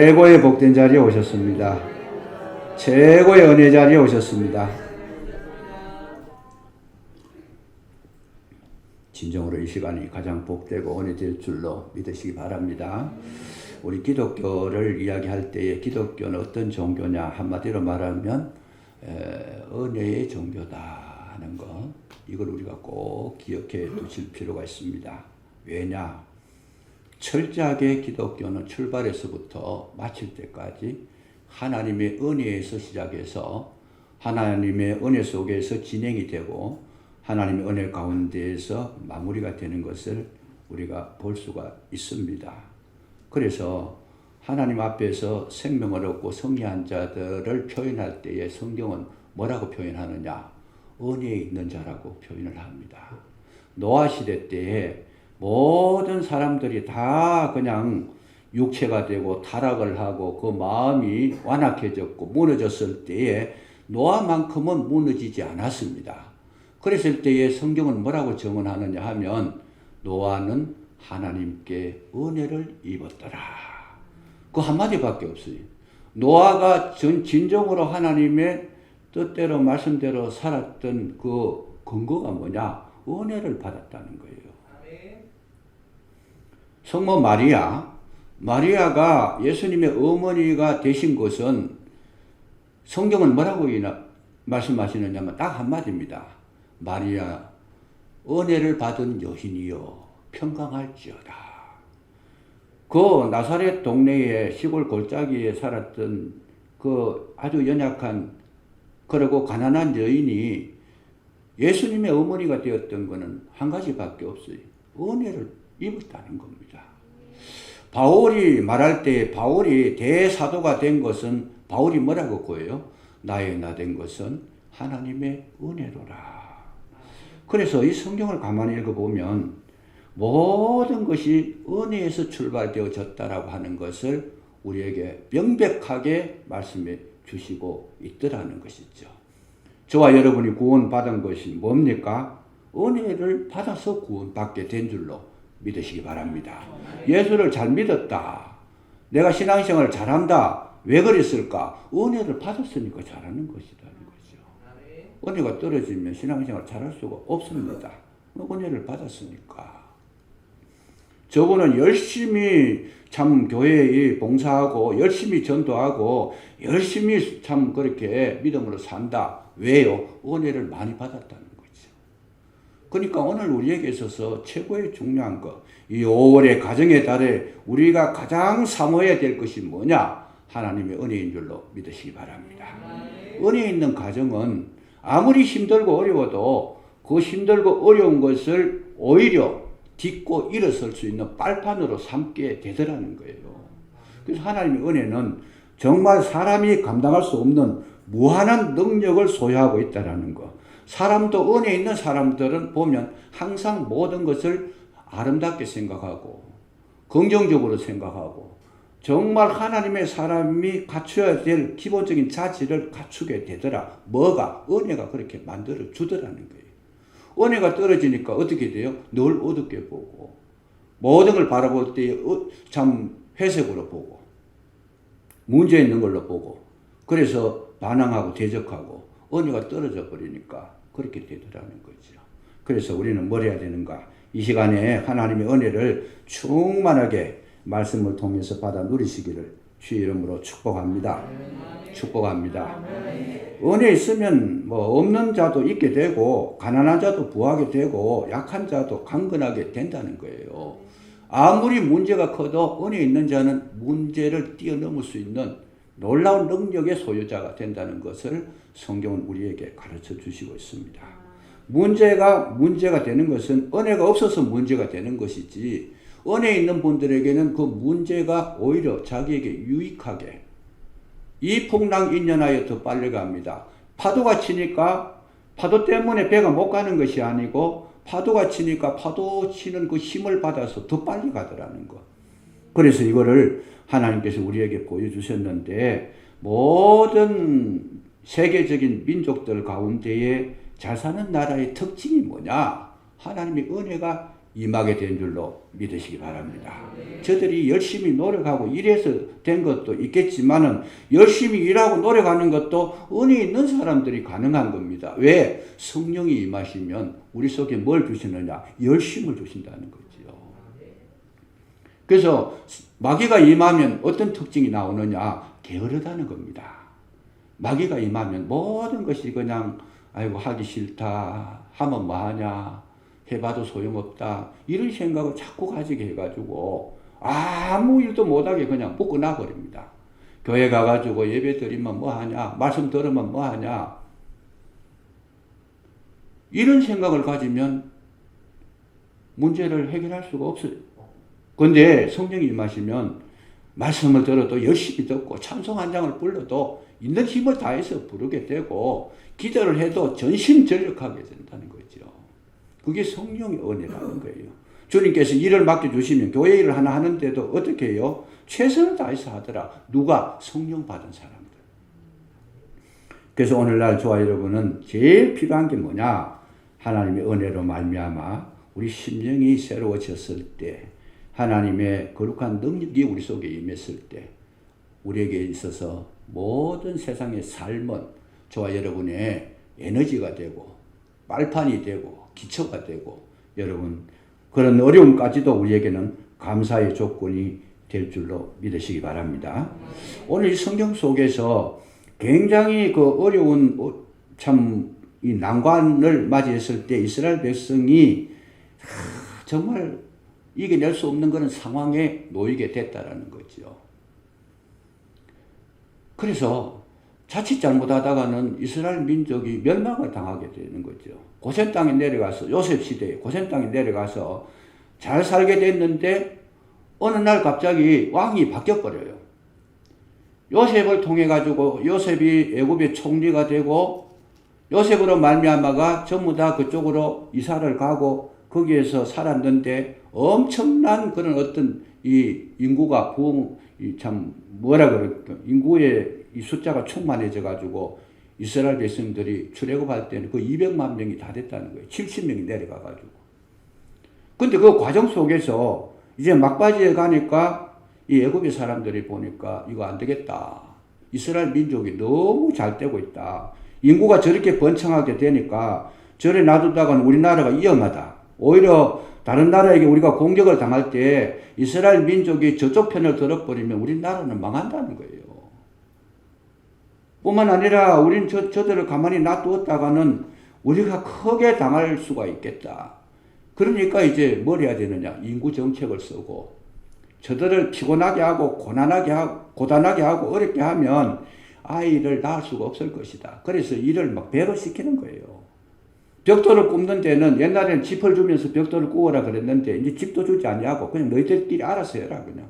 최고의 복된 자리에 오셨습니다. 최고의 은혜 자리에 오셨습니다. 진정으로 이 시간이 가장 복되고 은혜될 줄로 믿으시기 바랍니다. 우리 기독교를 이야기할 때에 기독교는 어떤 종교냐 한마디로 말하면 은혜의 종교다 하는 것, 이걸 우리가 꼭 기억해 두실 필요가 있습니다. 왜냐? 철저하게 기독교는 출발에서부터 마칠 때까지 하나님의 은혜에서 시작해서 하나님의 은혜 속에서 진행이 되고 하나님의 은혜 가운데에서 마무리가 되는 것을 우리가 볼 수가 있습니다. 그래서 하나님 앞에서 생명을 얻고 승리한 자들을 표현할 때에 성경은 뭐라고 표현하느냐? 은혜에 있는 자라고 표현을 합니다. 노아 시대 때에 모든 사람들이 다 그냥 육체가 되고 타락을 하고 그 마음이 완악해졌고 무너졌을 때에 노아만큼은 무너지지 않았습니다. 그랬을 때에 성경은 뭐라고 증언하느냐 하면 노아는 하나님께 은혜를 입었더라. 그 한마디밖에 없어요. 노아가 진정으로 하나님의 뜻대로 말씀대로 살았던 그 근거가 뭐냐? 은혜를 받았다는 거예요. 성모 마리아가 예수님의 어머니가 되신 것은 성경은 뭐라고 말씀하시느냐면 딱 한마디입니다. 마리아, 은혜를 받은 여인이여 평강할지어다. 그 나사렛 동네의 시골 골짜기에 살았던 그 아주 연약한 그리고 가난한 여인이 예수님의 어머니가 되었던 것은 한 가지밖에 없어요. 은혜를 입었다는 겁니다. 바울이 말할 때 바울이 대사도가 된 것은 바울이 뭐라고 고해요? 나의 나 된 것은 하나님의 은혜로라. 그래서 이 성경을 가만히 읽어보면 모든 것이 은혜에서 출발되어졌다라고 하는 것을 우리에게 명백하게 말씀해 주시고 있더라는 것이죠. 저와 여러분이 구원받은 것이 뭡니까? 은혜를 받아서 구원받게 된 줄로 믿으시기 바랍니다. 예수를 잘 믿었다. 내가 신앙생활을 잘한다. 왜 그랬을까? 은혜를 받았으니까 잘하는 것이라는 거죠. 은혜가 떨어지면 신앙생활 잘할 수가 없습니다. 은혜를 받았으니까. 저분은 열심히 참 교회에 봉사하고 열심히 전도하고 열심히 참 그렇게 믿음으로 산다. 왜요? 은혜를 많이 받았다는 거죠. 그러니까 오늘 우리에게 있어서 최고의 중요한 것, 이 5월의 가정의 달에 우리가 가장 사모해야 될 것이 뭐냐? 하나님의 은혜인 줄로 믿으시기 바랍니다. 은혜 있는 가정은 아무리 힘들고 어려워도 그 힘들고 어려운 것을 오히려 딛고 일어설 수 있는 빨판으로 삼게 되더라는 거예요. 그래서 하나님의 은혜는 정말 사람이 감당할 수 없는 무한한 능력을 소유하고 있다는 것. 사람도 은혜 있는 사람들은 보면 항상 모든 것을 아름답게 생각하고 긍정적으로 생각하고 정말 하나님의 사람이 갖춰야 될 기본적인 자질을 갖추게 되더라. 뭐가? 은혜가 그렇게 만들어 주더라는 거예요. 은혜가 떨어지니까 어떻게 돼요? 늘 어둡게 보고 모든 걸 바라볼 때 참 회색으로 보고 문제 있는 걸로 보고 그래서 반항하고 대적하고 은혜가 떨어져 버리니까 그렇게 되더라는 거죠. 그래서 우리는 뭘 해야 되는가? 이 시간에 하나님의 은혜를 충만하게 말씀을 통해서 받아 누리시기를 주의 이름으로 축복합니다. 축복합니다. 은혜 있으면 뭐 없는 자도 있게 되고 가난한 자도 부하게 되고 약한 자도 강건하게 된다는 거예요. 아무리 문제가 커도 은혜 있는 자는 문제를 뛰어넘을 수 있는 놀라운 능력의 소유자가 된다는 것을 성경은 우리에게 가르쳐 주시고 있습니다. 문제가 되는 것은 은혜가 없어서 문제가 되는 것이지 은혜 있는 분들에게는 그 문제가 오히려 자기에게 유익하게 이 풍랑 인연하여 더 빨리 갑니다. 파도가 치니까 파도 때문에 배가 못 가는 것이 아니고 파도가 치니까 파도 치는 그 힘을 받아서 더 빨리 가더라는 것. 그래서 이거를 하나님께서 우리에게 보여주셨는데 모든 세계적인 민족들 가운데에 잘 사는 나라의 특징이 뭐냐? 하나님의 은혜가 임하게 된 줄로 믿으시기 바랍니다. 저들이 열심히 노력하고 일해서 된 것도 있겠지만은 열심히 일하고 노력하는 것도 은혜 있는 사람들이 가능한 겁니다. 왜? 성령이 임하시면 우리 속에 뭘 주시느냐? 열심을 주신다는 거지요. 그래서 마귀가 임하면 어떤 특징이 나오느냐? 게으르다는 겁니다. 마귀가 임하면 모든 것이 그냥 아이고 하기 싫다, 하면 뭐하냐, 해봐도 소용없다, 이런 생각을 자꾸 가지게 해가지고 아무 일도 못하게 그냥 묶어놔 버립니다. 교회 가가지고 예배 드리면 뭐하냐, 말씀 들으면 뭐하냐, 이런 생각을 가지면 문제를 해결할 수가 없어요. 그런데 성령이 임하시면 말씀을 들어도 열심히 듣고 찬송 한 장을 불러도 있는 힘을 다해서 부르게 되고 기도를 해도 전심전력하게 된다는 거죠. 그게 성령의 은혜라는 거예요. 주님께서 일을 맡겨주시면 교회 일을 하나 하는데도 어떻게 해요? 최선을 다해서 하더라. 누가? 성령 받은 사람들. 그래서 오늘날 저와 여러분은 제일 필요한 게 뭐냐? 하나님의 은혜로 말미암아 우리 심령이 새로워졌을 때, 하나님의 거룩한 능력이 우리 속에 임했을 때 우리에게 있어서 모든 세상의 삶은 저와 여러분의 에너지가 되고 빨판이 되고 기초가 되고, 여러분 그런 어려움까지도 우리에게는 감사의 조건이 될 줄로 믿으시기 바랍니다. 오늘 이 성경 속에서 굉장히 그 어려운 참 이 난관을 맞이했을 때 이스라엘 백성이 정말 이겨낼 수 없는 그런 상황에 놓이게 됐다라는 거죠. 그래서 자칫 잘못하다가는 이스라엘 민족이 멸망을 당하게 되는 거죠. 고센 땅에 내려가서, 요셉 시대에 고센 땅에 내려가서 잘 살게 됐는데 어느 날 갑자기 왕이 바뀌어버려요. 요셉을 통해 가지고 요셉이 애굽의 총리가 되고 요셉으로 말미암아가 전부 다 그쪽으로 이사를 가고 거기에서 살았는데 엄청난 그런 어떤 이 인구가 참 뭐라 그럴까, 인구의 이 숫자가 충만해져 가지고 이스라엘 백성들이 출애굽할 때는 그 200만 명이 다 됐다는 거예요. 70명이 내려가 가지고. 근데 그 과정 속에서 이제 막바지에 가니까 이 애굽의 사람들이 보니까 이거 안 되겠다. 이스라엘 민족이 너무 잘 되고 있다. 인구가 저렇게 번창하게 되니까 저래 놔두다가는 우리나라가 위험하다. 오히려 다른 나라에게 우리가 공격을 당할 때 이스라엘 민족이 저쪽 편을 들어버리면 우리나라는 망한다는 거예요. 뿐만 아니라 우린 저들을 가만히 놔두었다가는 우리가 크게 당할 수가 있겠다. 그러니까 이제 뭘 해야 되느냐? 인구 정책을 쓰고 저들을 피곤하게 하고 고단하게 하고 어렵게 하면 아이를 낳을 수가 없을 것이다. 그래서 일을 막 배로 시키는 거예요. 벽돌을 굽는 데는 옛날에는 짚을 주면서 벽돌을 구워라 그랬는데 이제 짚도 주지 않냐고 그냥 너희들끼리 알아서 해라 그냥.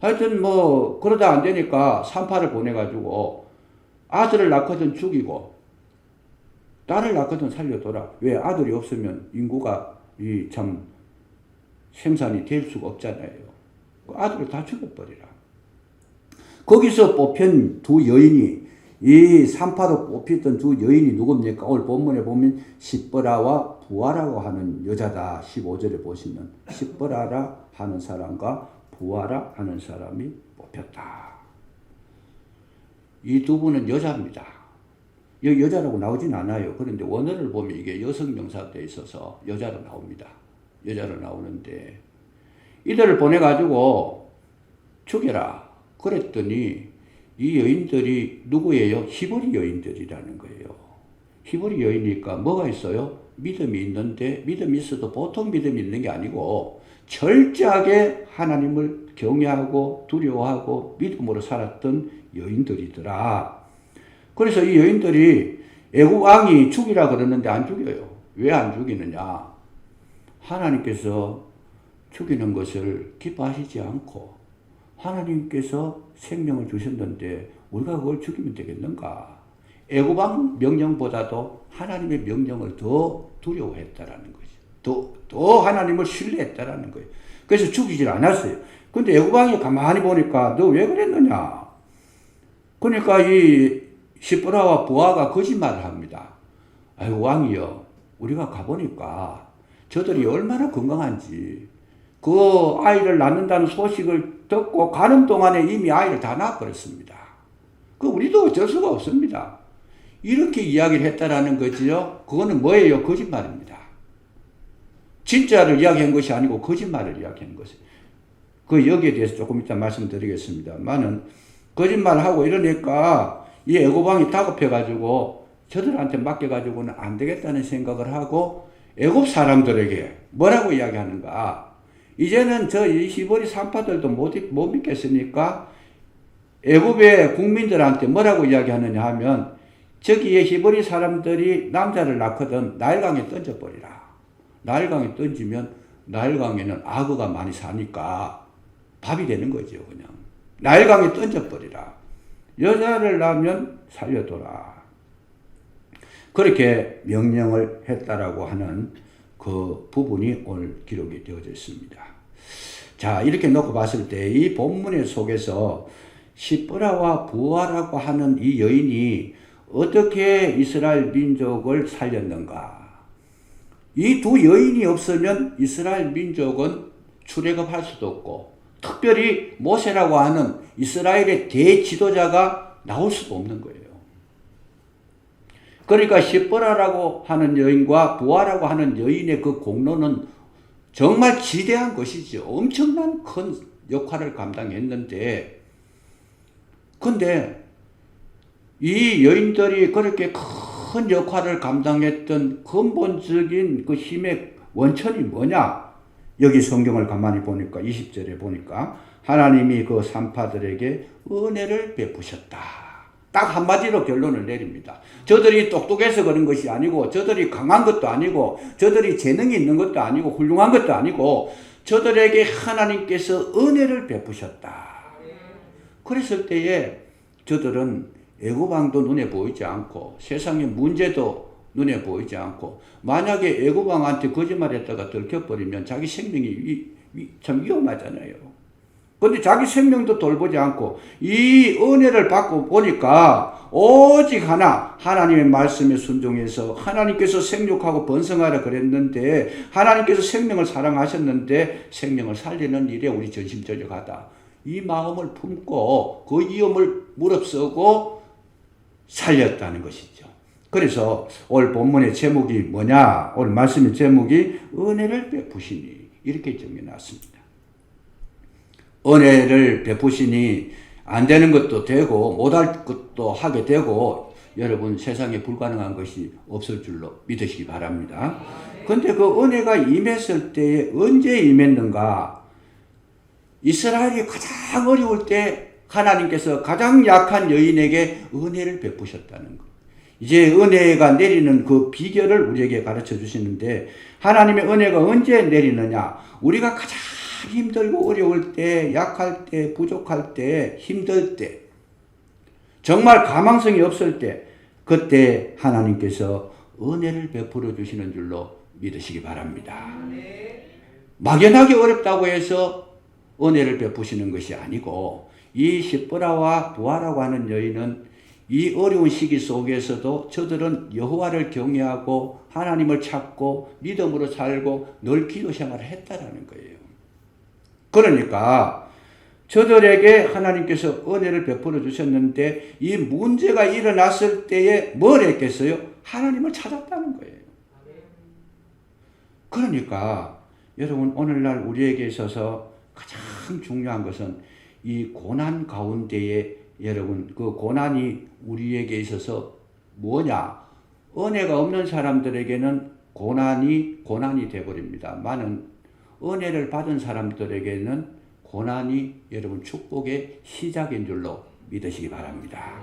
하여튼 뭐 그러다 안 되니까 산파를 보내가지고 아들을 낳거든 죽이고 딸을 낳거든 살려둬라. 왜? 아들이 없으면 인구가 이 참 생산이 될 수가 없잖아요. 아들을 다 죽여버리라. 거기서 뽑힌 두 여인이, 이 산파로 뽑혔던 두 여인이 누굽니까? 오늘 본문에 보면 십보라와 부하라고 하는 여자다. 15절에 보시면 십보라라 하는 사람과 부하라 하는 사람이 뽑혔다. 이 두 분은 여자입니다. 여기 여자라고 나오진 않아요. 그런데 원어를 보면 이게 여성 명사가 되어 있어서 여자로 나옵니다. 여자로 나오는데 이들을 보내가지고 죽여라. 그랬더니 이 여인들이 누구예요? 히브리 여인들이라는 거예요. 히브리 여인이니까 뭐가 있어요? 믿음이 있는데 믿음이 있어도 보통 믿음이 있는 게 아니고 철저하게 하나님을 경외하고 두려워하고 믿음으로 살았던 여인들이더라. 그래서 이 여인들이 애굽 왕이 죽이라 그러는데 안 죽여요. 왜 안 죽이느냐? 하나님께서 죽이는 것을 기뻐하시지 않고 하나님께서 생명을 주셨는데 우리가 그걸 죽이면 되겠는가? 애굽 왕 명령보다도 하나님의 명령을 더 두려워했다라는 거죠. 더 하나님을 신뢰했다라는 거예요. 그래서 죽이질 않았어요. 근데 애굽 왕이 가만히 보니까 너 왜 그랬느냐? 그러니까 이 십보라와 부하가 거짓말을 합니다. 아유 왕이여, 우리가 가보니까 저들이 얼마나 건강한지. 그 아이를 낳는다는 소식을 듣고 가는 동안에 이미 아이를 다 낳아버렸습니다. 그 우리도 어쩔 수가 없습니다. 이렇게 이야기를 했다라는 거지요. 그거는 뭐예요? 거짓말입니다. 진짜를 이야기한 것이 아니고 거짓말을 이야기한 것이에요. 그 여기에 대해서 조금 이따 말씀드리겠습니다만은 거짓말을 하고 이러니까 이 애고방이 다급해가지고 저들한테 맡겨가지고는 안 되겠다는 생각을 하고 애굽 사람들에게 뭐라고 이야기하는가? 이제는 이 히브리 산파들도 못 믿겠으니까 애굽의 국민들한테 뭐라고 이야기하느냐 하면 저기에 히브리 사람들이 남자를 낳거든 나일강에 던져버리라. 나일강에 던지면 나일강에는 악어가 많이 사니까 밥이 되는 거죠. 그냥 나일강에 던져버리라. 여자를 낳으면 살려둬라. 그렇게 명령을 했다라고 하는 그 부분이 오늘 기록이 되어져 있습니다. 자, 이렇게 놓고 봤을 때 이 본문의 속에서 시브라와 부아라고 하는 이 여인이 어떻게 이스라엘 민족을 살렸는가? 이 두 여인이 없으면 이스라엘 민족은 출애굽할 수도 없고 특별히 모세라고 하는 이스라엘의 대지도자가 나올 수도 없는 거예요. 그러니까 시브라라고 하는 여인과 부아라고 하는 여인의 그 공로는 정말 지대한 것이죠. 엄청난 큰 역할을 감당했는데 근데 이 여인들이 그렇게 큰 역할을 감당했던 근본적인 그 힘의 원천이 뭐냐? 여기 성경을 가만히 보니까 20절에 보니까 하나님이 그 산파들에게 은혜를 베푸셨다. 딱 한마디로 결론을 내립니다. 저들이 똑똑해서 그런 것이 아니고 저들이 강한 것도 아니고 저들이 재능이 있는 것도 아니고 훌륭한 것도 아니고 저들에게 하나님께서 은혜를 베푸셨다. 그랬을 때에 저들은 애고방도 눈에 보이지 않고 세상의 문제도 눈에 보이지 않고 만약에 애고방한테 거짓말했다가 들켜버리면 자기 생명이 참 위험하잖아요. 근데 자기 생명도 돌보지 않고 이 은혜를 받고 보니까 오직 하나 하나님의 말씀에 순종해서 하나님께서 생육하고 번성하라 그랬는데 하나님께서 생명을 사랑하셨는데 생명을 살리는 일에 우리 전심전력하다. 이 마음을 품고 그 위험을 무릅쓰고 살렸다는 것이죠. 그래서 오늘 본문의 제목이 뭐냐? 오늘 말씀의 제목이 은혜를 베푸시니 이렇게 정해놨습니다. 은혜를 베푸시니 안 되는 것도 되고 못할 것도 하게 되고 여러분 세상에 불가능한 것이 없을 줄로 믿으시기 바랍니다. 그런데 그 은혜가 임했을 때에 언제 임했는가? 이스라엘이 가장 어려울 때 하나님께서 가장 약한 여인에게 은혜를 베푸셨다는 것. 이제 은혜가 내리는 그 비결을 우리에게 가르쳐 주시는데 하나님의 은혜가 언제 내리느냐? 우리가 가장 힘들고 어려울 때, 약할 때, 부족할 때, 힘들 때, 정말 가망성이 없을 때, 그때 하나님께서 은혜를 베풀어 주시는 줄로 믿으시기 바랍니다. 막연하게 어렵다고 해서 은혜를 베푸시는 것이 아니고 이 시브라와 부아라고 하는 여인은 이 어려운 시기 속에서도 저들은 여호와를 경외하고 하나님을 찾고 믿음으로 살고 늘 기도 생활을 했다라는 거예요. 그러니까 저들에게 하나님께서 은혜를 베풀어 주셨는데 이 문제가 일어났을 때에 뭘 했겠어요? 하나님을 찾았다는 거예요. 그러니까 여러분 오늘날 우리에게 있어서 가장 중요한 것은 이 고난 가운데에 여러분 그 고난이 우리에게 있어서 뭐냐? 은혜가 없는 사람들에게는 고난이 되어버립니다. 많은 은혜를 받은 사람들에게는 고난이 여러분 축복의 시작인 줄로 믿으시기 바랍니다.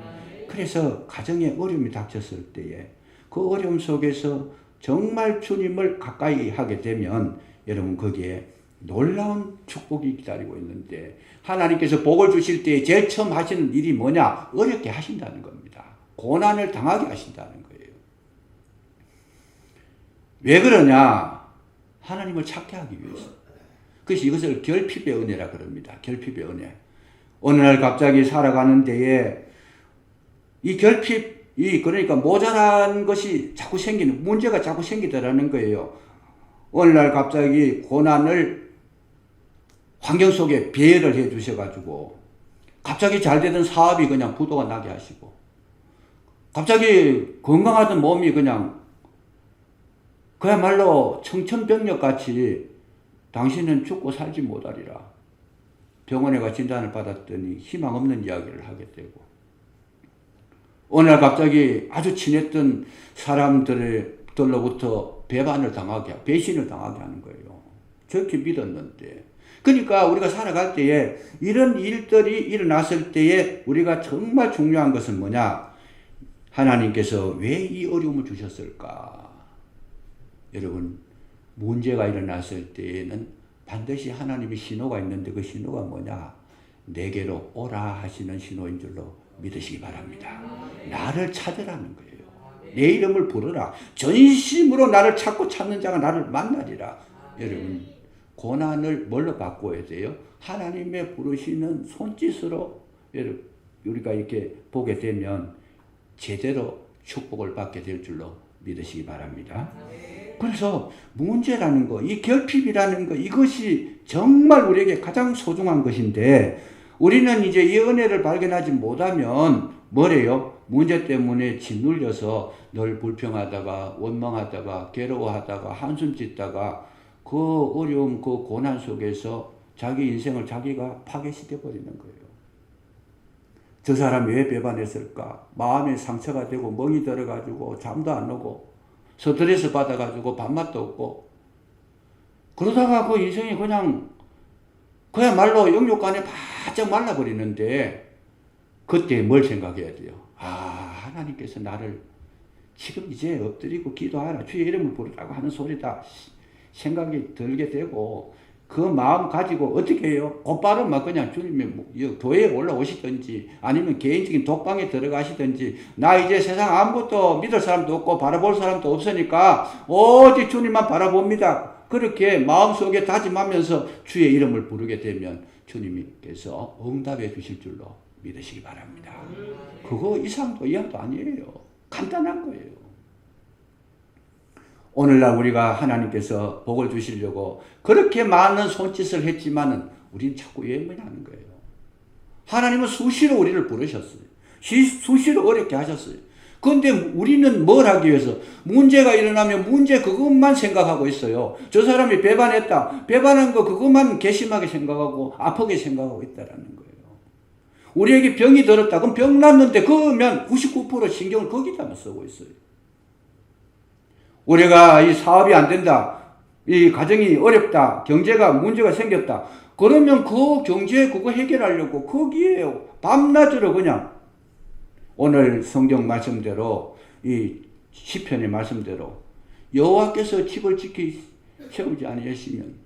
그래서 가정에 어려움이 닥쳤을 때에 그 어려움 속에서 정말 주님을 가까이 하게 되면 여러분 거기에 놀라운 축복이 기다리고 있는데 하나님께서 복을 주실 때 제일 처음 하시는 일이 뭐냐? 어렵게 하신다는 겁니다. 고난을 당하게 하신다는 거예요. 왜 그러냐? 하나님을 찾게 하기 위해서. 그래서 이것을 결핍의 은혜라 그럽니다. 결핍의 은혜. 어느 날 갑자기 살아가는 데에 이 결핍이 그러니까 모자란 것이 자꾸 생기는 문제가 자꾸 생기더라는 거예요. 어느 날 갑자기 고난을 환경 속에 배회를 해 주셔가지고 갑자기 잘 되던 사업이 그냥 부도가 나게 하시고 갑자기 건강하던 몸이 그냥 그야말로 청천벽력같이 당신은 죽고 살지 못하리라. 병원에 가 진단을 받았더니 희망 없는 이야기를 하게 되고 어느 날 갑자기 아주 친했던 사람들로부터 배신을 당하게 하는 거예요. 저렇게 믿었는데. 그러니까 우리가 살아갈 때에 이런 일들이 일어났을 때에 우리가 정말 중요한 것은 뭐냐? 하나님께서 왜 이 어려움을 주셨을까? 여러분, 문제가 일어났을 때에는 반드시 하나님의 신호가 있는데 그 신호가 뭐냐? 내게로 오라 하시는 신호인 줄로 믿으시기 바랍니다. 나를 찾으라는 거예요. 내 이름을 부르라. 전심으로 나를 찾고 찾는 자가 나를 만나리라. 여러분, 고난을 뭘로 바꿔야 돼요? 하나님의 부르시는 손짓으로 우리가 이렇게 보게 되면 제대로 축복을 받게 될 줄로 믿으시기 바랍니다. 그래서 문제라는 거, 이 결핍이라는 거, 이것이 정말 우리에게 가장 소중한 것인데 우리는 이제 이 은혜를 발견하지 못하면 뭐래요? 문제 때문에 짓눌려서 늘 불평하다가 원망하다가 괴로워하다가 한숨 짓다가 그 어려움, 그 고난 속에서 자기 인생을 자기가 파괴시켜버리는 거예요. 저 사람이 왜 배반했을까? 마음에 상처가 되고 멍이 들어가지고 잠도 안 오고 스트레스 받아가지고 밥맛도 없고 그러다가 그 인생이 그야말로 영육간에 바짝 말라버리는데 그때 뭘 생각해야 돼요? 하나님께서 나를 지금 이제 엎드리고 기도하라 주의 이름을 부르라고 하는 소리다 생각이 들게 되고 그 마음 가지고 어떻게 해요? 곧바로 막 그냥 주님의 교회에 올라오시든지 아니면 개인적인 독방에 들어가시든지 나 이제 세상 아무것도 믿을 사람도 없고 바라볼 사람도 없으니까 오직 주님만 바라봅니다. 그렇게 마음속에 다짐하면서 주의 이름을 부르게 되면 주님께서 응답해 주실 줄로 믿으시기 바랍니다. 그거 이상도 이하도 아니에요. 간단한 거예요. 오늘날 우리가 하나님께서 복을 주시려고 그렇게 많은 손짓을 했지만은 우리는 자꾸 외면하는 거예요. 하나님은 수시로 우리를 부르셨어요. 수시로 어렵게 하셨어요. 그런데 우리는 뭘 하기 위해서 문제가 일어나면 문제 그것만 생각하고 있어요. 저 사람이 배반했다. 배반한 거 그것만 괘씸하게 생각하고 아프게 생각하고 있다라는 거예요. 우리에게 병이 들었다. 그럼 병 났는데 그러면 99% 신경을 거기다만 쓰고 있어요. 우리가 이 사업이 안 된다. 이 가정이 어렵다. 경제가 문제가 생겼다. 그러면 그 경제 그거 해결하려고 거기에 밤낮으로 그냥 오늘 성경 말씀대로 이 시편의 말씀대로 여호와께서 집을 지키지 아니하시면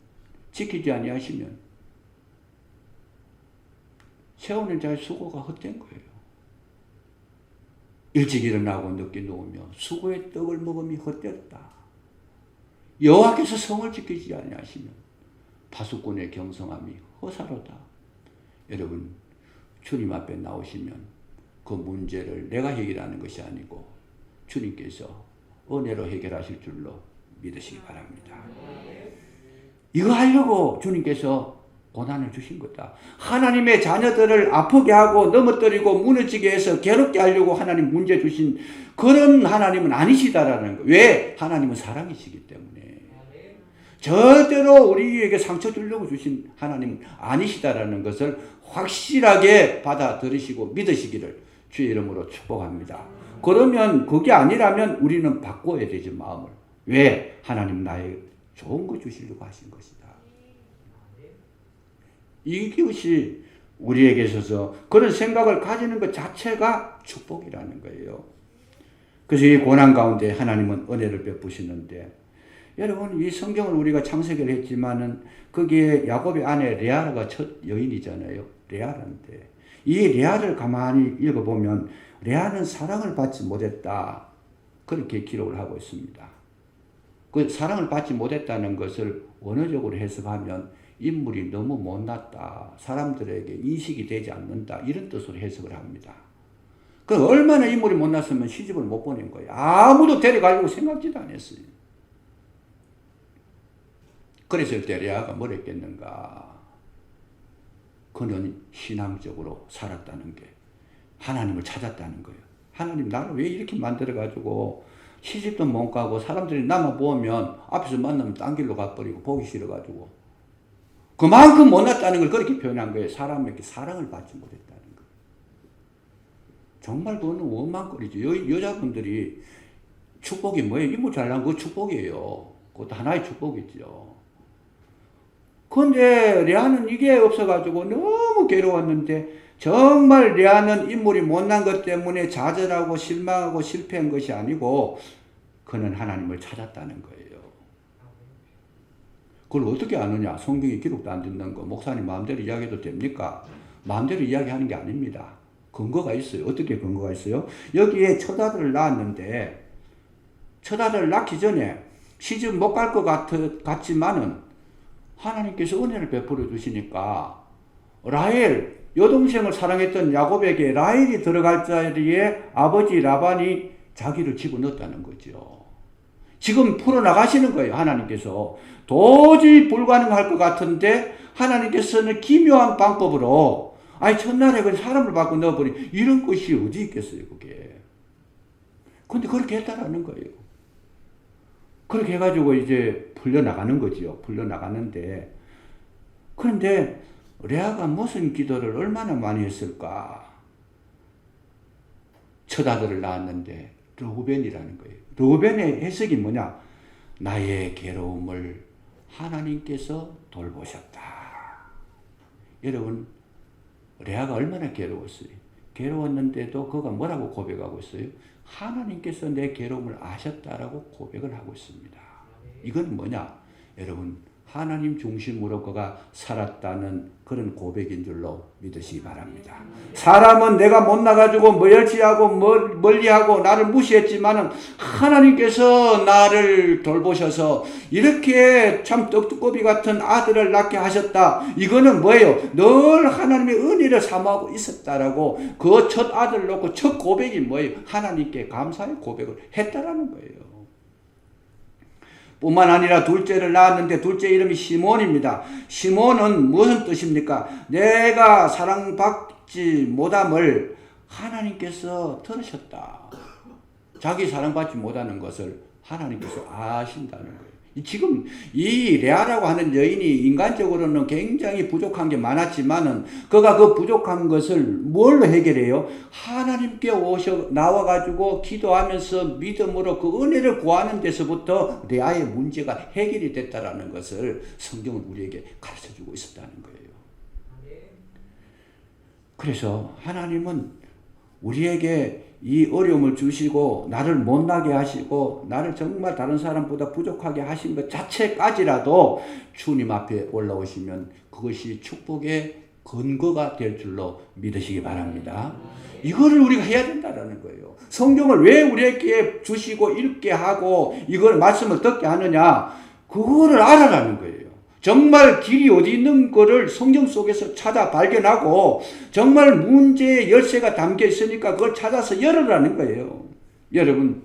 세우는 자의 수고가 헛된 거예요. 일찍 일어나고 늦게 누우며 수고의 떡을 먹음이 헛되었다. 여호와께서 성을 지키지 아니하시면 파수꾼의 경성함이 허사로다. 여러분, 주님 앞에 나오시면 그 문제를 내가 해결하는 것이 아니고 주님께서 은혜로 해결하실 줄로 믿으시기 바랍니다. 이거 하려고 주님께서 고난을 주신 거다. 하나님의 자녀들을 아프게 하고 넘어뜨리고 무너지게 해서 괴롭게 하려고 하나님 문제 주신 그런 하나님은 아니시다라는 거예요. 왜? 하나님은 사랑이시기 때문에. 절대로 우리에게 상처 주려고 주신 하나님은 아니시다라는 것을 확실하게 받아들이시고 믿으시기를 주의 이름으로 축복합니다. 그러면 그게 아니라면 우리는 바꿔야 되지, 마음을. 왜? 하나님 나의 좋은 거 주시려고 하신 것이다. 이것이 우리에게 있어서 그런 생각을 가지는 것 자체가 축복이라는 거예요. 그래서 이 고난 가운데 하나님은 은혜를 베푸시는데, 여러분 이 성경을 우리가 창세기를 했지만은 거기에 야곱의 아내 레아가 첫 여인이잖아요. 레아라는데 이 레아를 가만히 읽어보면 레아는 사랑을 받지 못했다. 그렇게 기록을 하고 있습니다. 그 사랑을 받지 못했다는 것을 원어적으로 해석하면 인물이 너무 못났다. 사람들에게 인식이 되지 않는다. 이런 뜻으로 해석을 합니다. 그 얼마나 인물이 못났으면 시집을 못 보낸 거예요. 아무도 데려가려고 생각지도 안 했어요. 그랬을 때 레아가 뭘 했겠는가? 그는 신앙적으로 살았다는 게 하나님을 찾았다는 거예요. 하나님 나를 왜 이렇게 만들어가지고 시집도 못 가고 사람들이 나만 보면 앞에서 만나면 딴 길로 가버리고 보기 싫어가지고 그만큼 못났다는 걸 그렇게 표현한 거예요. 사람에게 사랑을 받지 못했다는 거예요. 정말 그거는 원망거리죠. 여자분들이 축복이 뭐예요? 이모 잘난 그 축복이에요. 그것도 하나의 축복이죠. 근데 레아는 이게 없어가지고 너무 괴로웠는데 정말 레아는 인물이 못난 것 때문에 좌절하고 실망하고 실패한 것이 아니고 그는 하나님을 찾았다는 거예요. 그걸 어떻게 아느냐? 성경에 기록도 안 듣는 거 목사님 마음대로 이야기해도 됩니까? 마음대로 이야기하는 게 아닙니다. 근거가 있어요. 어떻게 근거가 있어요? 여기에 첫 아들을 낳았는데 첫 아들을 낳기 전에 시집 못 갈 것 같지만은 하나님께서 은혜를 베풀어 주시니까 라헬 여동생을 사랑했던 야곱에게 라헬이 들어갈 자리에 아버지 라반이 자기를 집어넣었다는 거죠. 지금 풀어나가시는 거예요. 하나님께서 도저히 불가능할 것 같은데 하나님께서는 기묘한 방법으로 아니 첫날에 그 사람을 바꿔 넣어버린 이런 것이 어디 있겠어요. 그게. 근데 그렇게 했다라는 거예요. 그렇게 해가지고 이제 풀려나가는 거지요. 풀려나가는데 그런데 레아가 무슨 기도를 얼마나 많이 했을까? 첫 아들을 낳았는데 르우벤이라는 거예요. 르우벤의 해석이 뭐냐? 나의 괴로움을 하나님께서 돌보셨다. 여러분 레아가 얼마나 괴로웠어요. 괴로웠는데도 그가 뭐라고 고백하고 있어요? 하나님께서 내 괴로움을 아셨다라고 고백을 하고 있습니다. 이건 뭐냐? 여러분 하나님 중심으로 그가 살았다는 그런 고백인 줄로 믿으시기 바랍니다. 사람은 내가 못나가지고 멀지하고 멀리하고 나를 무시했지만은 하나님께서 나를 돌보셔서 이렇게 참 떡두꺼비 같은 아들을 낳게 하셨다. 이거는 뭐예요? 늘 하나님의 은혜를 사모하고 있었다라고 그 첫 아들을 놓고 첫 고백이 뭐예요? 하나님께 감사의 고백을 했다라는 거예요. 뿐만 아니라 둘째를 낳았는데 둘째 이름이 시몬입니다. 시몬은 무슨 뜻입니까? 내가 사랑받지 못함을 하나님께서 들으셨다. 자기 사랑받지 못하는 것을 하나님께서 아신다는 거예요. 지금 이 레아라고 하는 여인이 인간적으로는 굉장히 부족한 게 많았지만은 그가 그 부족한 것을 뭘로 해결해요? 하나님께 나와가지고 기도하면서 믿음으로 그 은혜를 구하는 데서부터 레아의 문제가 해결이 됐다라는 것을 성경은 우리에게 가르쳐주고 있었다는 거예요. 그래서 하나님은 우리에게 이 어려움을 주시고 나를 못나게 하시고 나를 정말 다른 사람보다 부족하게 하신 것 자체까지라도 주님 앞에 올라오시면 그것이 축복의 근거가 될 줄로 믿으시기 바랍니다. 이거를 우리가 해야 된다는 거예요. 성경을 왜 우리에게 주시고 읽게 하고 이걸 말씀을 듣게 하느냐? 그거를 알아라는 거예요. 정말 길이 어디 있는 거를 성경 속에서 찾아 발견하고 정말 문제의 열쇠가 담겨 있으니까 그걸 찾아서 열어라는 거예요. 여러분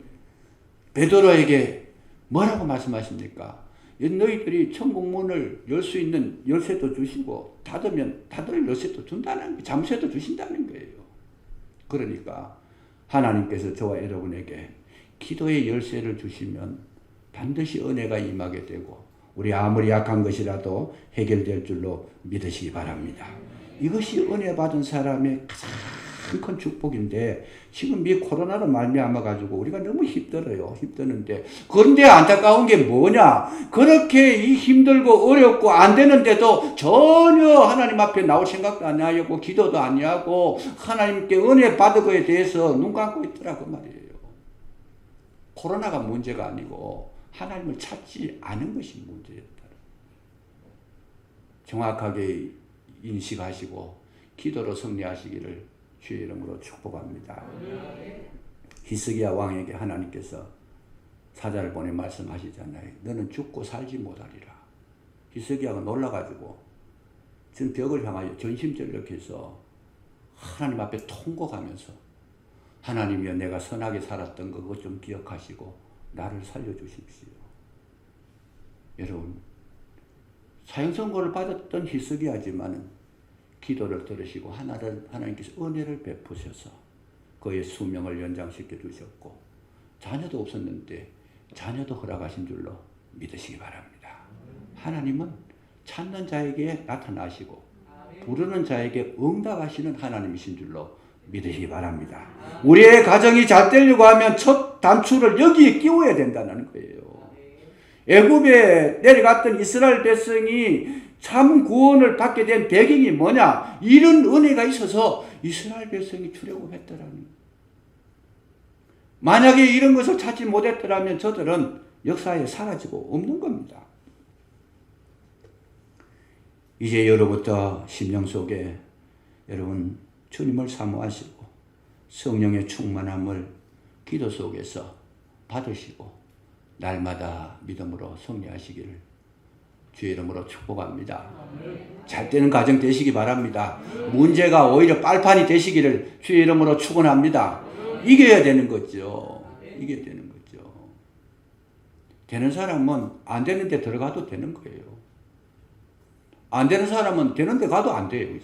베드로에게 뭐라고 말씀하십니까? 너희들이 천국 문을 열 수 있는 열쇠도 주시고 닫으면 닫을 열쇠도 준다는 거예요. 잠수도 주신다는 거예요. 그러니까 하나님께서 저와 여러분에게 기도의 열쇠를 주시면 반드시 은혜가 임하게 되고 우리 아무리 약한 것이라도 해결될 줄로 믿으시기 바랍니다. 이것이 은혜 받은 사람의 가장 큰 축복인데 지금 이 코로나로 말미암아 가지고 우리가 너무 힘드는데 그런데 안타까운 게 뭐냐? 그렇게 이 힘들고 어렵고 안 되는데도 전혀 하나님 앞에 나올 생각도 안 하고 기도도 안 하고 하나님께 은혜 받은 것에 대해서 눈 감고 있더라고 말이에요. 코로나가 문제가 아니고 하나님을 찾지 않은 것이 문제였다. 정확하게 인식하시고 기도로 승리하시기를 주의 이름으로 축복합니다. 히스기야 왕에게 하나님께서 사자를 보내 말씀하시잖아요. 너는 죽고 살지 못하리라. 히스기야가 놀라가지고 전 벽을 향하여 전심전력해서 하나님 앞에 통곡하면서 하나님이여 내가 선하게 살았던 거 그것 좀 기억하시고 나를 살려주십시오. 여러분 사형 선고를 받았던 히스기야지만은 기도를 들으시고 하나님께서 은혜를 베푸셔서 그의 수명을 연장시켜 주셨고 자녀도 없었는데 자녀도 허락하신 줄로 믿으시기 바랍니다. 하나님은 찾는 자에게 나타나시고 부르는 자에게 응답하시는 하나님이신 줄로 믿으시기 바랍니다. 우리의 가정이 잘 되려고 하면 첫 단추를 여기에 끼워야 된다는 거예요. 애굽에 내려갔던 이스라엘 백성이 참 구원을 받게 된 배경이 뭐냐? 이런 은혜가 있어서 이스라엘 백성이 출애굽했더라는 거예요. 만약에 이런 것을 찾지 못했더라면 저들은 역사에 사라지고 없는 겁니다. 이제 여로부터 심령 속에 여러분 주님을 사모하시고 성령의 충만함을 기도 속에서 받으시고 날마다 믿음으로 승리하시기를 주의 이름으로 축복합니다. 잘 되는 가정 되시기 바랍니다. 문제가 오히려 빨판이 되시기를 주의 이름으로 축원합니다. 이겨야 되는 거죠. 이겨야 되는 거죠. 되는 사람은 안 되는 데 들어가도 되는 거예요. 안 되는 사람은 되는 데 가도 안 돼요.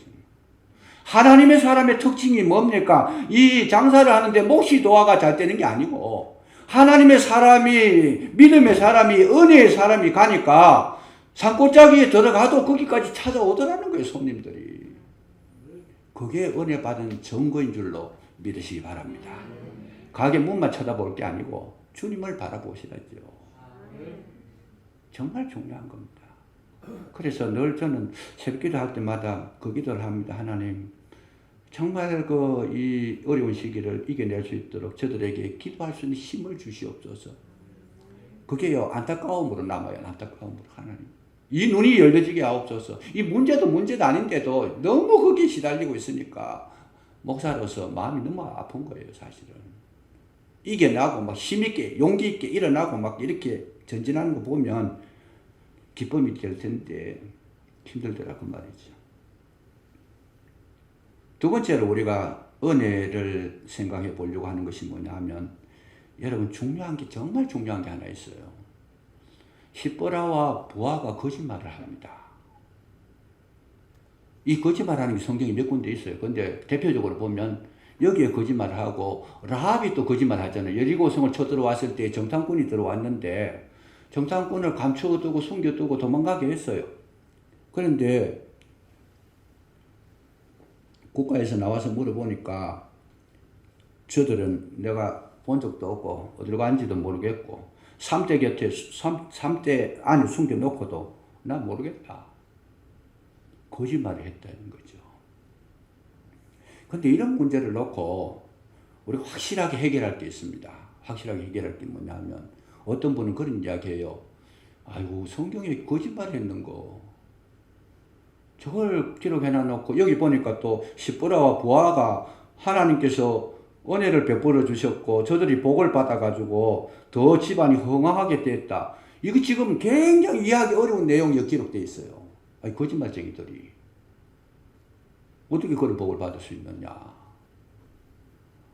하나님의 사람의 특징이 뭡니까? 이 장사를 하는데 몫이 도화가 잘 되는 게 아니고 하나님의 사람이, 믿음의 사람이, 은혜의 사람이 가니까 산골짜기에 들어가도 거기까지 찾아오더라는 거예요, 손님들이. 그게 은혜 받은 증거인 줄로 믿으시기 바랍니다. 가게 문만 쳐다볼 게 아니고 주님을 바라보시라죠. 정말 중요한 겁니다. 그래서 늘 저는 새벽기도 할 때마다 그 기도를 합니다. 하나님, 정말 이 어려운 시기를 이겨낼 수 있도록 저들에게 기도할 수 있는 힘을 주시옵소서. 그게요, 안타까움으로 남아요. 안타까움으로. 하나님, 이 눈이 열려지게 하옵소서. 이 문제도 아닌데도 너무 거기에 시달리고 있으니까 목사로서 마음이 너무 아픈 거예요, 사실은. 이겨나고 막 힘있게, 용기 있게 일어나고 막 이렇게 전진하는 거 보면 기쁨이 될 텐데 힘들더라 그 말이죠. 두 번째로 우리가 은혜를 생각해 보려고 하는 것이 뭐냐 하면 여러분 중요한 게 정말 중요한 게 하나 있어요. 시보라와 부하가 거짓말을 합니다. 이 거짓말하는 게 성경에 몇 군데 있어요. 근데 대표적으로 보면 여기에 거짓말을 하고 라합이 또 거짓말 하잖아요. 여리고성을 쳐들어왔을 때 정탐꾼이 들어왔는데 정탐꾼을 감추어두고 숨겨두고 도망가게 했어요. 그런데 국가에서 나와서 물어보니까 저들은 내가 본 적도 없고 어디로 간지도 모르겠고 3대 곁에 3대 안에 숨겨놓고도 난 모르겠다. 거짓말을 했다는 거죠. 근데 이런 문제를 놓고 우리가 확실하게 해결할 게 있습니다. 확실하게 해결할 게 뭐냐면 어떤 분은 그런 이야기해요. 아이고 성경에 거짓말 했는 거 저걸 기록해놔놓고 여기 보니까 또 시보라와 부하가 하나님께서 은혜를 베풀어 주셨고 저들이 복을 받아가지고 더 집안이 흥황하게 됐다. 이거 지금 굉장히 이해하기 어려운 내용이 기록되어 있어요. 아니 거짓말쟁이들이 어떻게 그런 복을 받을 수 있느냐.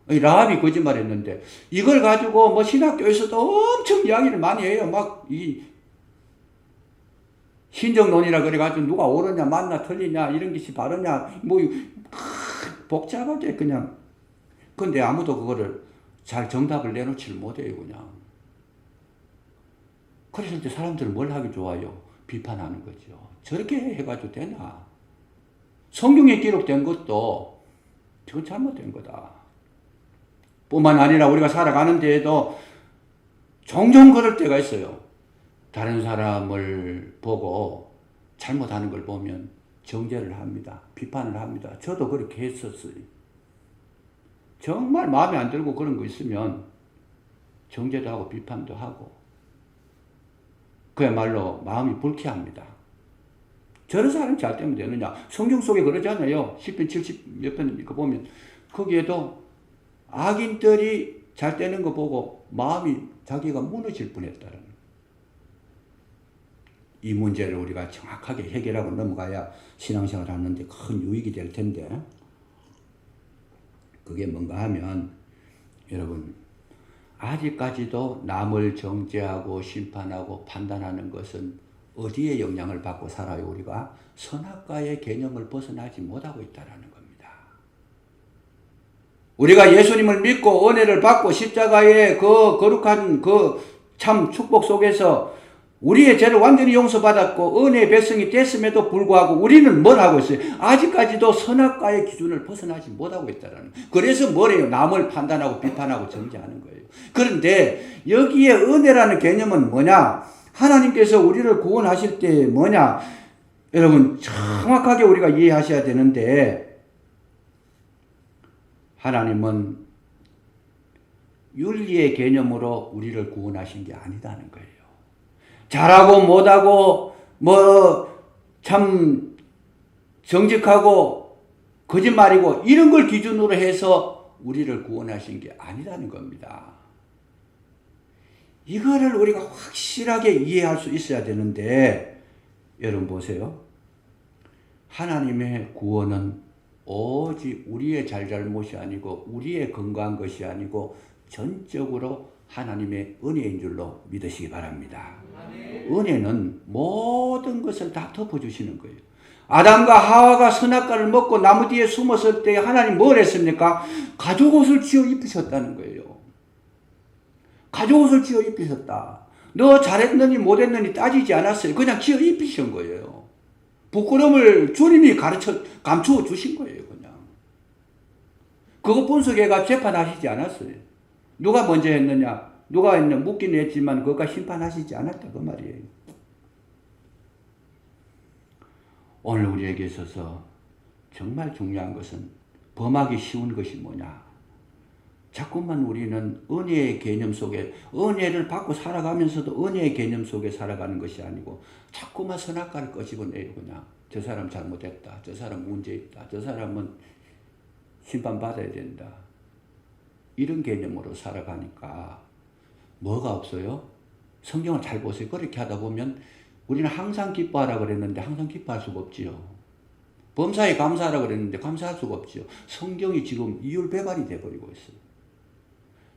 라합이 거짓말했는데 이걸 가지고 뭐 신학교에서도 엄청 이야기를 많이 해요. 막 이 신정론이라 그래가지고 누가 옳으냐 맞나 틀리냐 이런 것이 바르냐 뭐 복잡하게 그냥. 근데 아무도 그거를 잘 정답을 내놓지를 못해요 그냥. 그래서 이제 사람들은 뭘 하기 좋아요? 비판하는 거죠. 저렇게 해가지고 되나? 성경에 기록된 것도 저건 잘못된 거다. 뿐만 아니라 우리가 살아가는 데에도 종종 그럴 때가 있어요. 다른 사람을 보고 잘못하는 걸 보면 정죄를 합니다. 비판을 합니다. 저도 그렇게 했었어요. 정말 마음에 안 들고 그런 거 있으면 정죄도 하고 비판도 하고 그야말로 마음이 불쾌합니다. 저런 사람이 잘 되면 되느냐? 성경 속에 그러잖아요. 10편 70 몇 편 이거 보면 거기에도 악인들이 잘 되는 거 보고 마음이 자기가 무너질 뻔했다는 이 문제를 우리가 정확하게 해결하고 넘어가야 신앙생활을 하는데 큰 유익이 될 텐데 그게 뭔가 하면 여러분 아직까지도 남을 정죄하고 심판하고 판단하는 것은 어디에 영향을 받고 살아요? 우리가 선악과의 개념을 벗어나지 못하고 있다는 겁니다. 우리가 예수님을 믿고 은혜를 받고 십자가의 그 거룩한 그 참 축복 속에서 우리의 죄를 완전히 용서받았고 은혜의 백성이 됐음에도 불구하고 우리는 뭘 하고 있어요? 아직까지도 선악과의 기준을 벗어나지 못하고 있다는 거예요. 그래서 뭐래요? 남을 판단하고 비판하고 정죄하는 거예요. 그런데 여기에 은혜라는 개념은 뭐냐? 하나님께서 우리를 구원하실 때 뭐냐? 여러분 정확하게 우리가 이해하셔야 되는데 하나님은 윤리의 개념으로 우리를 구원하신 게 아니다는 거예요. 잘하고 못하고 참 정직하고 거짓말이고 이런 걸 기준으로 해서 우리를 구원하신 게 아니라는 겁니다. 이거를 우리가 확실하게 이해할 수 있어야 되는데 여러분 보세요. 하나님의 구원은 오직 우리의 잘잘못이 아니고 우리의 건강한 것이 아니고 전적으로 하나님의 은혜인 줄로 믿으시기 바랍니다. 은혜는 모든 것을 다 덮어주시는 거예요. 아담과 하와가 선악과를 먹고 나무 뒤에 숨었을 때 하나님 뭘 했습니까? 가죽옷을 지어 입히셨다는 거예요. 가죽옷을 지어 입히셨다. 너 잘했느니 못했느니 따지지 않았어요. 그냥 지어 입히신 거예요. 부끄러움을 주님이 감추어 주신 거예요. 그냥. 그거 분석해가 재판하시지 않았어요. 누가 먼저 했느냐? 누가 했냐? 묻기는 했지만 그것과 심판하시지 않았다 그 말이에요. 오늘 우리에게 있어서 정말 중요한 것은 범하기 쉬운 것이 뭐냐? 자꾸만 우리는 은혜의 개념 속에 은혜를 받고 살아가면서도 은혜의 개념 속에 살아가는 것이 아니고 자꾸만 선악과를 끄집어내요. 그냥 저 사람 잘못했다. 저 사람 문제 있다. 저 사람은 심판받아야 된다. 이런 개념으로 살아가니까 뭐가 없어요? 성경을 잘 보세요. 그렇게 하다 보면 우리는 항상 기뻐하라 그랬는데 항상 기뻐할 수가 없지요. 범사에 감사하라 그랬는데 감사할 수가 없지요. 성경이 지금 이율배반이 돼버리고 있어요.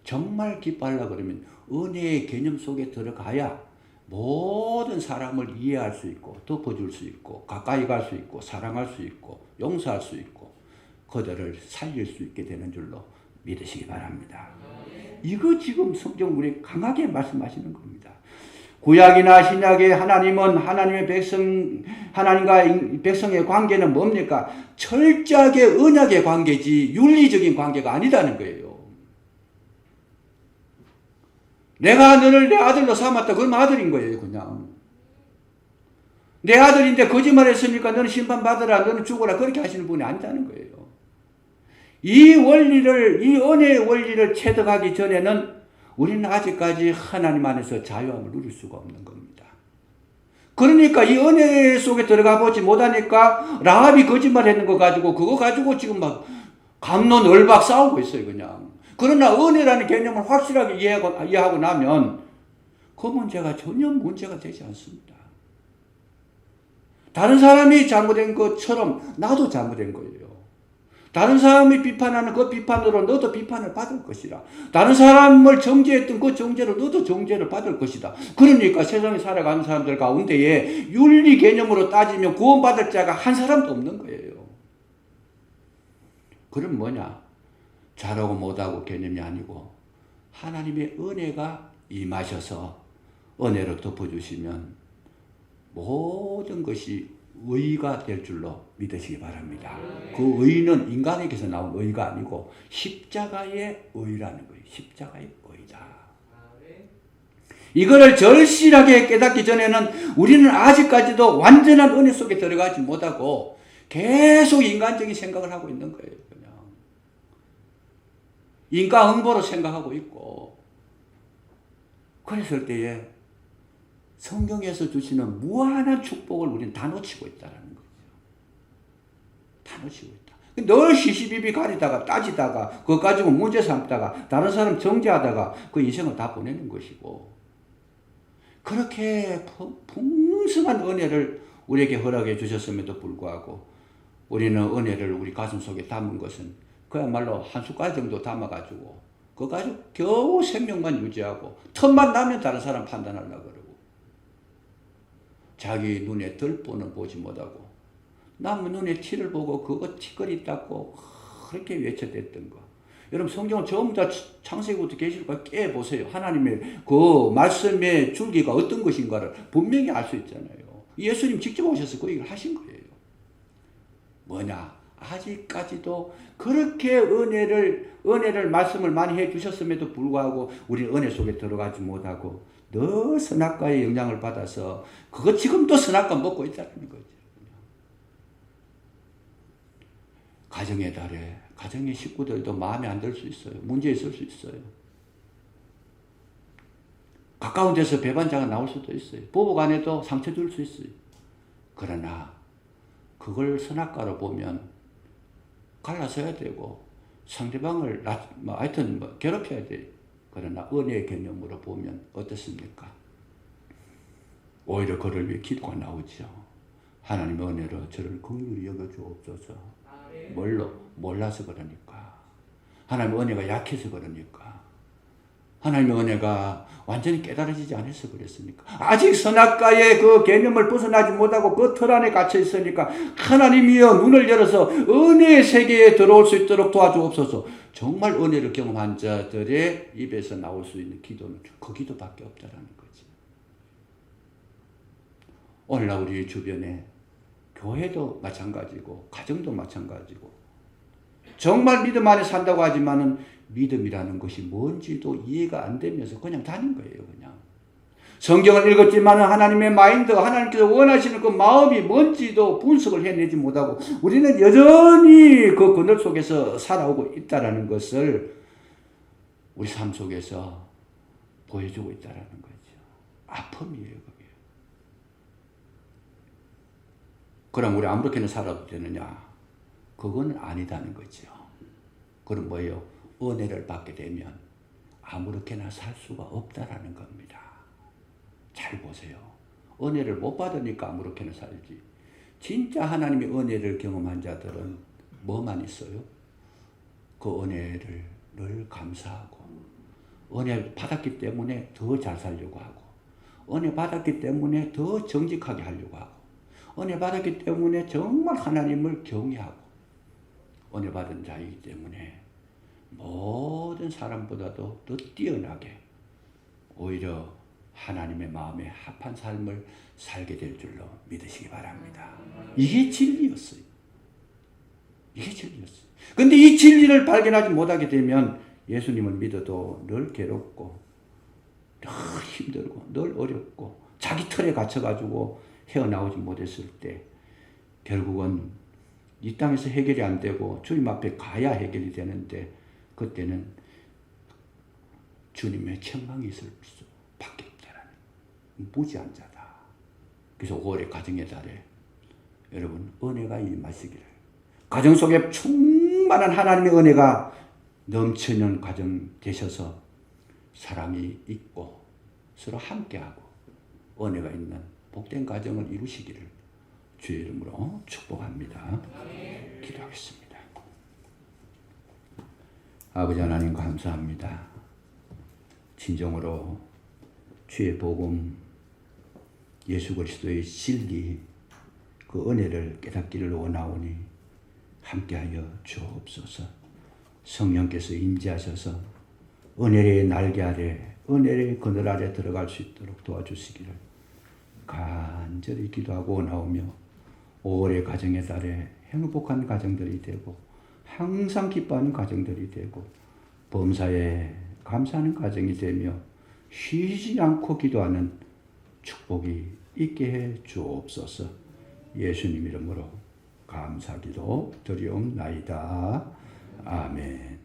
정말 기뻐하려 그러면 은혜의 개념 속에 들어가야 모든 사람을 이해할 수 있고 덮어줄 수 있고 가까이 갈 수 있고 사랑할 수 있고 용서할 수 있고 그들을 살릴 수 있게 되는 줄로 믿으시기 바랍니다. 이거 지금 성경 우리 강하게 말씀하시는 겁니다. 구약이나 신약의 하나님은 하나님의 백성, 하나님과 백성의 관계는 뭡니까? 철저하게 언약의 관계지 윤리적인 관계가 아니다는 거예요. 내가 너를 내 아들로 삼았다. 그럼 아들인 거예요, 그냥. 내 아들인데 거짓말 했으니까 너는 심판받으라, 너는 죽어라. 그렇게 하시는 분이 아니다는 거예요. 이 원리를, 이 은혜의 원리를 체득하기 전에는 우리는 아직까지 하나님 안에서 자유함을 누릴 수가 없는 겁니다. 그러니까 이 은혜 속에 들어가 보지 못하니까 라합이 거짓말 했는 거 가지고 그거 가지고 지금 막 갑론을박 싸우고 있어요, 그냥. 그러나 은혜라는 개념을 확실하게 이해하고 나면 그 문제가 전혀 문제가 되지 않습니다. 다른 사람이 잘못된 것처럼 나도 잘못된 거예요. 다른 사람이 비판하는 그 비판으로 너도 비판을 받을 것이다. 다른 사람을 정죄했던 그 정죄로 너도 정죄를 받을 것이다. 그러니까 세상에 살아가는 사람들 가운데에 윤리 개념으로 따지면 구원받을 자가 한 사람도 없는 거예요. 그럼 뭐냐? 잘하고 못하고 개념이 아니고 하나님의 은혜가 임하셔서 은혜로 덮어주시면 모든 것이 의가 될 줄로 믿으시기 바랍니다. 그 의는 인간에게서 나온 의가 아니고 십자가의 의라는 거예요. 십자가의 의다. 이거를 절실하게 깨닫기 전에는 우리는 아직까지도 완전한 은혜 속에 들어가지 못하고 계속 인간적인 생각을 하고 있는 거예요. 그냥 인과응보로 생각하고 있고 그랬을 때에 성경에서 주시는 무한한 축복을 우리는 다 놓치고 있다는 거죠. 다 놓치고 있다. 늘 시시비비 가리다가 따지다가 그거 가지고 문제 삼다가 다른 사람 정죄하다가 그 인생을 다 보내는 것이고 그렇게 풍성한 은혜를 우리에게 허락해 주셨음에도 불구하고 우리는 은혜를 우리 가슴 속에 담은 것은 그야말로 한 숟갈 정도 담아가지고 그거 가지고 겨우 생명만 유지하고 틈만 나면 다른 사람 판단하려고 그러고 자기 눈에 들보는 보지 못하고 남 눈에 티를 보고 그거 티끌이 닦고 그렇게 외쳐댔던 거. 여러분 성경을 전부 다 창세기부터 계시록까지 깨보세요. 하나님의 그 말씀의 줄기가 어떤 것인가를 분명히 알 수 있잖아요. 예수님 직접 오셔서 그 얘기를 하신 거예요. 뭐냐? 아직까지도 그렇게 은혜를 말씀을 많이 해주셨음에도 불구하고 우리는 은혜 속에 들어가지 못하고 늘 선악과의 영향을 받아서 그거 지금도 선악과 먹고 있다는 거죠. 가정의 달에 가정의 식구들도 마음에 안 들 수 있어요. 문제 있을 수 있어요. 가까운 데서 배반자가 나올 수도 있어요. 부부간에도 상처 줄 수 있어요. 그러나 그걸 선악과로 보면 갈라서야 되고 상대방을 하여튼 괴롭혀야 돼요. 그러나 은혜의 개념으로 보면 어떻습니까? 오히려 그를 위해 기도가 나오죠. 하나님의 은혜로 저를 긍휼히 여겨주옵소서. 뭘로? 몰라서 그러니까. 하나님의 은혜가 약해서 그러니까. 하나님의 은혜가 완전히 깨달아지지 않아서 그랬으니까. 아직 선악과의 그 개념을 벗어나지 못하고 그 틀 안에 갇혀 있으니까 하나님이여 눈을 열어서 은혜의 세계에 들어올 수 있도록 도와주옵소서. 정말 은혜를 경험한 자들의 입에서 나올 수 있는 기도는 그 기도밖에 없다라는 거지. 오늘날 우리 주변에 교회도 마찬가지고 가정도 마찬가지고 정말 믿음 안에 산다고 하지만은 믿음이라는 것이 뭔지도 이해가 안 되면서 그냥 다닌 거예요. 그냥 성경을 읽었지만 하나님의 마인드, 하나님께서 원하시는 그 마음이 뭔지도 분석을 해내지 못하고 우리는 여전히 그 그늘 속에서 살아오고 있다는 것을 우리 삶 속에서 보여주고 있다는 거죠. 아픔이에요, 그게. 그럼 우리 아무렇게나 살아도 되느냐? 그건 아니다는 거죠. 그럼 뭐예요? 은혜를 받게 되면 아무렇게나 살 수가 없다라는 겁니다. 잘 보세요. 은혜를 못 받으니까 아무렇게나 살지. 진짜 하나님의 은혜를 경험한 자들은 뭐만 있어요? 그 은혜를 늘 감사하고 은혜 받았기 때문에 더 잘 살려고 하고 은혜 받았기 때문에 더 정직하게 하려고 하고 은혜 받았기 때문에 정말 하나님을 경외하고 은혜 받은 자이기 때문에 모든 사람보다도 더 뛰어나게 오히려 하나님의 마음에 합한 삶을 살게 될 줄로 믿으시기 바랍니다. 이게 진리였어요. 이게 진리였어요. 근데 이 진리를 발견하지 못하게 되면 예수님을 믿어도 늘 괴롭고 늘 힘들고 늘 어렵고 자기 틀에 갇혀가지고 헤어나오지 못했을 때 결국은 이 땅에서 해결이 안 되고 주님 앞에 가야 해결이 되는데 그때는 주님의 책망이 있을 수밖에 없다라는 무지한 자다. 그래서 5월의 가정의 달에 여러분 은혜가 임하시기를 가정 속에 충만한 하나님의 은혜가 넘치는 가정 되셔서 사랑이 있고 서로 함께하고 은혜가 있는 복된 가정을 이루시기를 주의 이름으로 축복합니다. 기도하겠습니다. 아버지 하나님 감사합니다. 진정으로 주의 복음 예수 그리스도의 진리 그 은혜를 깨닫기를 원하오니 함께하여 주옵소서. 성령께서 임재하셔서 은혜의 날개 아래 은혜의 그늘 아래 들어갈 수 있도록 도와주시기를 간절히 기도하고 원하오며 5월의 가정의 달에 행복한 가정들이 되고 항상 기뻐하는 가정들이 되고 범사에 감사하는 가정이 되며 쉬지 않고 기도하는 축복이 있게 해 주옵소서. 예수님 이름으로 감사기도 드리옵나이다. 아멘.